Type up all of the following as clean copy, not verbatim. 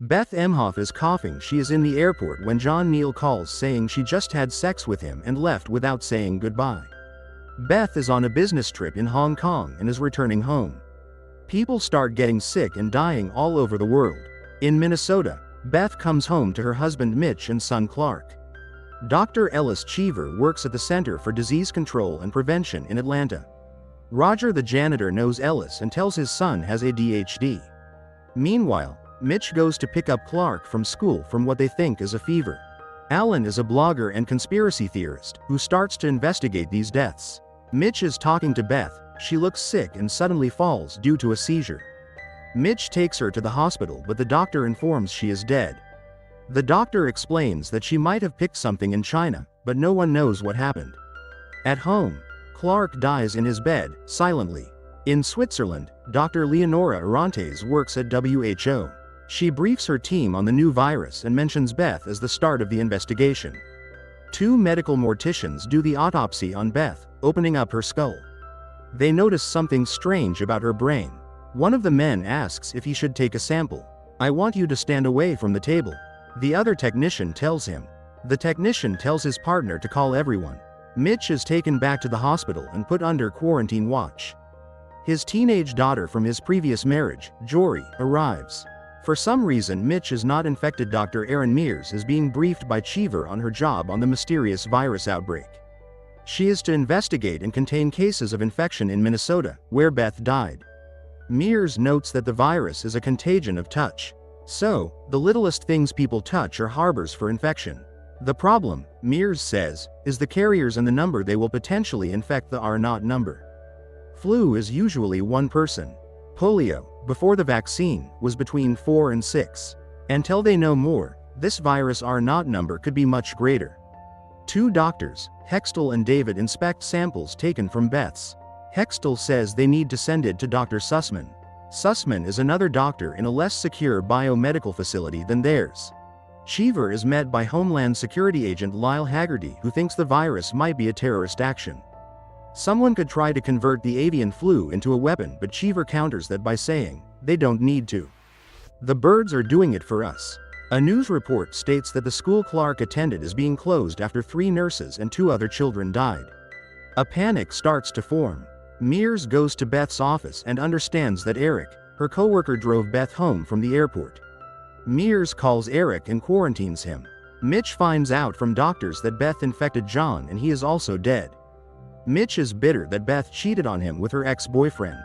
Beth Emhoff is coughing. She is in the airport when John Neal calls saying she just had sex with him and left without saying goodbye. Beth is on a business trip in Hong Kong and is returning home. People start getting sick and dying all over the world. In Minnesota, Beth comes home to her husband Mitch and son Clark. Dr. Ellis Cheever works at the Center for Disease Control and Prevention in Atlanta. Roger the janitor knows Ellis and tells his son has ADHD. Meanwhile, Mitch goes to pick up Clark from school from what they think is a fever. Alan is a blogger and conspiracy theorist who starts to investigate these deaths. Mitch is talking to Beth. She looks sick and suddenly falls due to a seizure. Mitch takes her to the hospital, but the doctor informs she is dead. The doctor explains that she might have picked something in China, but no one knows what happened. At home, Clark dies in his bed, silently. In Switzerland, Dr. Leonora Orantes works at WHO. She briefs her team on the new virus and mentions Beth as the start of the investigation. 2 medical morticians do the autopsy on Beth, opening up her skull. They notice something strange about her brain. One of the men asks if he should take a sample. "I want you to stand away from the table," the other technician tells him. The technician tells his partner to call everyone. Mitch is taken back to the hospital and put under quarantine watch. His teenage daughter from his previous marriage, Jory, arrives. For some reason Mitch is not infected. Dr. Erin Mears is being briefed by Cheever on her job on the mysterious virus outbreak. She is to investigate and contain cases of infection in Minnesota, where Beth died. Mears notes that the virus is a contagion of touch. So, the littlest things people touch are harbors for infection. The problem, Mears says, is the carriers and the number they will potentially infect. The R0 number. Flu is usually one person. Polio, before the vaccine, was between 4 and 6. Until they know more, this virus R0 number could be much greater. 2 doctors, Hextall and David, inspect samples taken from Beth's. Hextall says they need to send it to Dr. Sussman. Sussman is another doctor in a less secure biomedical facility than theirs. Cheever is met by Homeland Security agent Lyle Haggerty, who thinks the virus might be a terrorist action. Someone could try to convert the avian flu into a weapon, but Cheever counters that by saying, "They don't need to. The birds are doing it for us." A news report states that the school Clark attended is being closed after 3 nurses and 2 other children died. A panic starts to form. Mears goes to Beth's office and understands that Eric, her coworker, drove Beth home from the airport. Mears calls Eric and quarantines him. Mitch finds out from doctors that Beth infected John and he is also dead. Mitch is bitter that Beth cheated on him with her ex-boyfriend.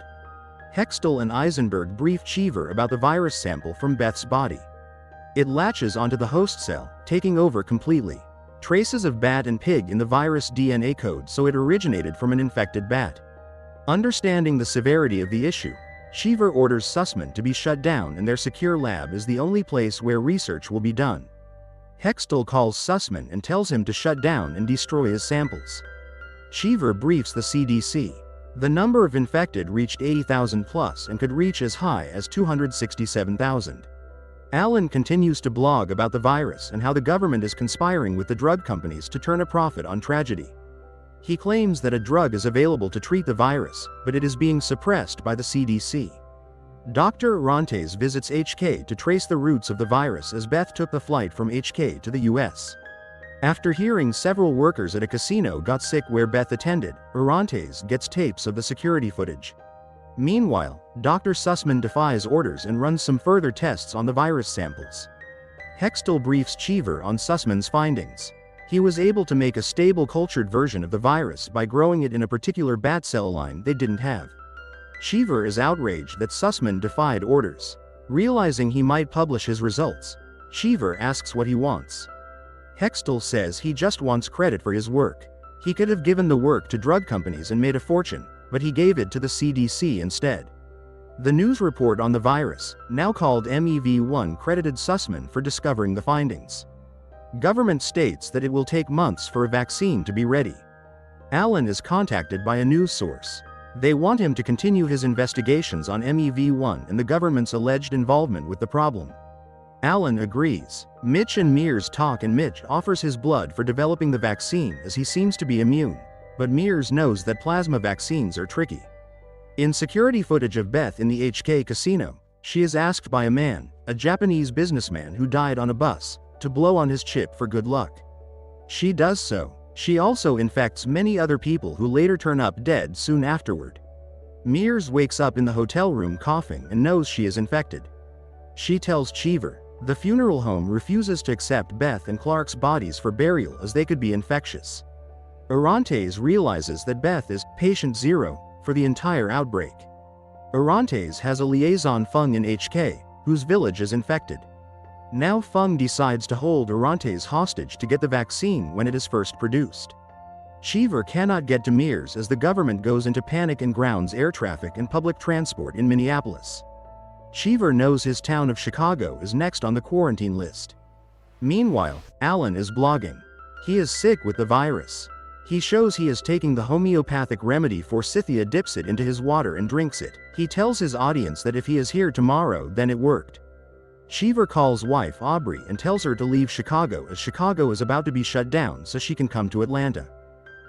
Hextall and Eisenberg brief Cheever about the virus sample from Beth's body. It latches onto the host cell, taking over completely. Traces of bat and pig in the virus DNA code, so it originated from an infected bat. Understanding the severity of the issue, Cheever orders Sussman to be shut down, and their secure lab is the only place where research will be done. Hextall calls Sussman and tells him to shut down and destroy his samples. Cheever briefs the CDC. The number of infected reached 80,000 plus and could reach as high as 267,000. Alan continues to blog about the virus and how the government is conspiring with the drug companies to turn a profit on tragedy. He claims that a drug is available to treat the virus, but it is being suppressed by the CDC. Dr. Orantes visits HK to trace the roots of the virus as Beth took the flight from HK to the US. After hearing several workers at a casino got sick where Beth attended, Orantes gets tapes of the security footage. Meanwhile, Dr. Sussman defies orders and runs some further tests on the virus samples. Hextall briefs Cheever on Sussman's findings. He was able to make a stable cultured version of the virus by growing it in a particular bat cell line they didn't have. Cheever is outraged that Sussman defied orders. Realizing he might publish his results, Cheever asks what he wants. Hextall says he just wants credit for his work. He could have given the work to drug companies and made a fortune, but he gave it to the CDC instead. The news report on the virus, now called MEV1, credited Sussman for discovering the findings. Government states that it will take months for a vaccine to be ready. Alan is contacted by a news source. They want him to continue his investigations on MEV1 and the government's alleged involvement with the problem. Alan agrees. Mitch and Mears talk and Mitch offers his blood for developing the vaccine as he seems to be immune. But Mears knows that plasma vaccines are tricky. In security footage of Beth in the HK casino, she is asked by a man, a Japanese businessman who died on a bus, to blow on his chip for good luck. She does so. She also infects many other people who later turn up dead soon afterward. Mears wakes up in the hotel room coughing and knows she is infected. She tells Cheever. The funeral home refuses to accept Beth and Clark's bodies for burial as they could be infectious. Orontes realizes that Beth is patient zero for the entire outbreak. Orontes has a liaison Fung in HK, whose village is infected. Now Fung decides to hold Orontes hostage to get the vaccine when it is first produced. Cheever cannot get to Mears as the government goes into panic and grounds air traffic and public transport in Minneapolis. Cheever knows his town of Chicago is next on the quarantine list. Meanwhile, Alan is blogging. He is sick with the virus. He shows he is taking the homeopathic remedy Forsythia, dips it into his water and drinks it. He tells his audience that if he is here tomorrow then it worked. Cheever calls wife Aubrey and tells her to leave Chicago as Chicago is about to be shut down so she can come to Atlanta.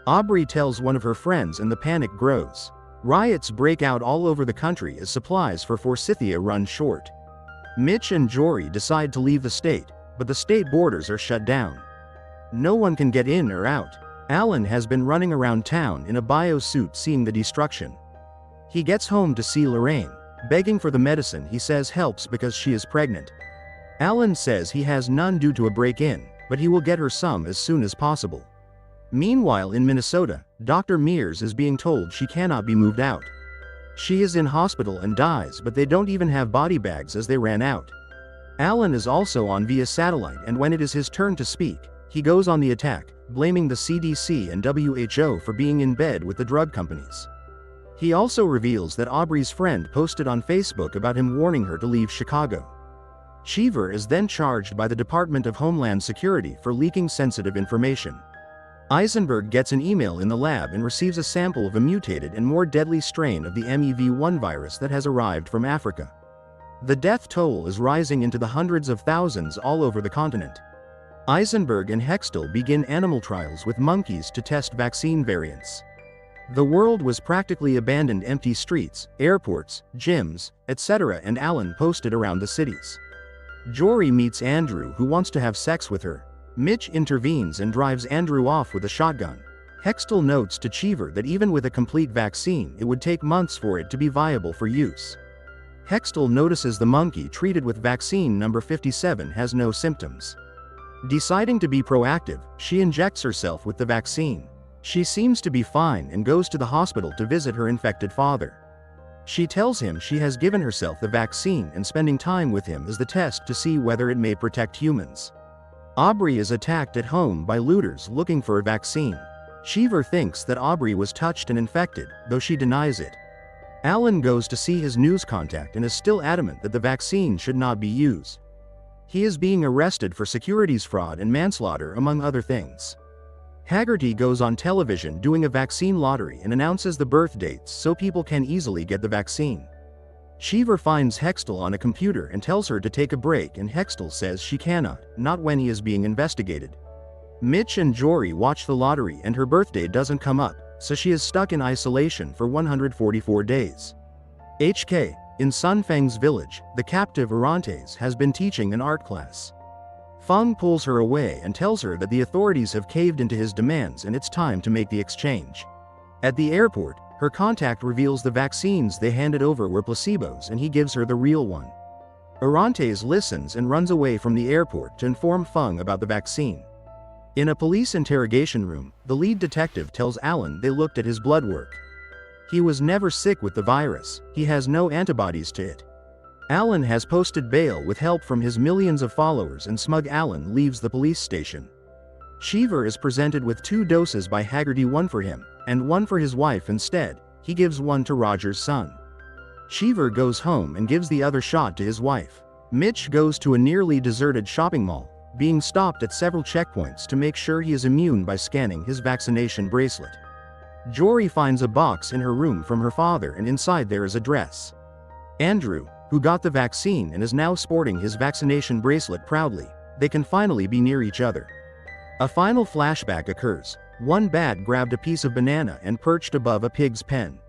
Aubrey tells one of her friends and the panic grows. Riots break out all over the country as supplies for Forsythia run short. Mitch and Jory decide to leave the state, but the state borders are shut down. No one can get in or out. Alan has been running around town in a bio-suit seeing the destruction. He gets home to see Lorraine, begging for the medicine he says helps because she is pregnant. Alan says he has none due to a break-in, but he will get her some as soon as possible. Meanwhile in Minnesota, Dr. Mears is being told she cannot be moved out. She is in hospital and dies, but they don't even have body bags as they ran out. Alan is also on via satellite, and when it is his turn to speak, he goes on the attack, blaming the CDC and WHO for being in bed with the drug companies. He also reveals that Aubrey's friend posted on Facebook about him warning her to leave Chicago. Cheever is then charged by the Department of Homeland Security for leaking sensitive information. Eisenberg gets an email in the lab and receives a sample of a mutated and more deadly strain of the MEV1 virus that has arrived from Africa. The death toll is rising into the hundreds of thousands all over the continent. Eisenberg and Hextall begin animal trials with monkeys to test vaccine variants. The world was practically abandoned, empty streets, airports, gyms, etc., and Alan posted around the cities. Jory meets Andrew, who wants to have sex with her. Mitch intervenes and drives Andrew off with a shotgun. Hextall notes to Cheever that even with a complete vaccine it would take months for it to be viable for use. Hextall notices the monkey treated with vaccine number 57 has no symptoms. Deciding to be proactive, she injects herself with the vaccine. She seems to be fine and goes to the hospital to visit her infected father. She tells him she has given herself the vaccine and spending time with him is the test to see whether it may protect humans. Aubrey is attacked at home by looters looking for a vaccine. Cheever thinks that Aubrey was touched and infected, though she denies it. Alan goes to see his news contact and is still adamant that the vaccine should not be used. He is being arrested for securities fraud and manslaughter, among other things. Haggerty goes on television doing a vaccine lottery and announces the birth dates so people can easily get the vaccine. Cheever finds Hextall on a computer and tells her to take a break, and Hextall says she cannot, not when he is being investigated. Mitch and Jory watch the lottery and her birthday doesn't come up, so she is stuck in isolation for 144 days. HK, in Sun Feng's village, the captive Orontes has been teaching an art class. Feng pulls her away and tells her that the authorities have caved into his demands and it's time to make the exchange. At the airport, her contact reveals the vaccines they handed over were placebos and he gives her the real one. Orontes listens and runs away from the airport to inform Feng about the vaccine. In a police interrogation room, the lead detective tells Alan they looked at his blood work. He was never sick with the virus, he has no antibodies to it. Alan has posted bail with help from his millions of followers, and smug Alan leaves the police station. Cheever is presented with 2 doses by Haggerty, one for him, and one for his wife. Instead, he gives one to Roger's son. Cheever goes home and gives the other shot to his wife. Mitch goes to a nearly deserted shopping mall, being stopped at several checkpoints to make sure he is immune by scanning his vaccination bracelet. Jory finds a box in her room from her father, and inside there is a dress. Andrew, who got the vaccine and is now sporting his vaccination bracelet proudly, they can finally be near each other. A final flashback occurs. One bat grabbed a piece of banana and perched above a pig's pen.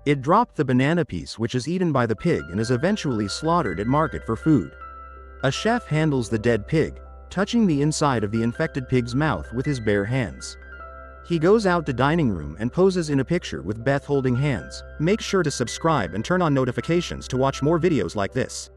It dropped the banana piece, which is eaten by the pig and is eventually slaughtered at market for food. A chef handles the dead pig, touching the inside of the infected pig's mouth with his bare hands. He goes out to dining room and poses in a picture with Beth holding hands. Make sure to subscribe and turn on notifications to watch more videos like this.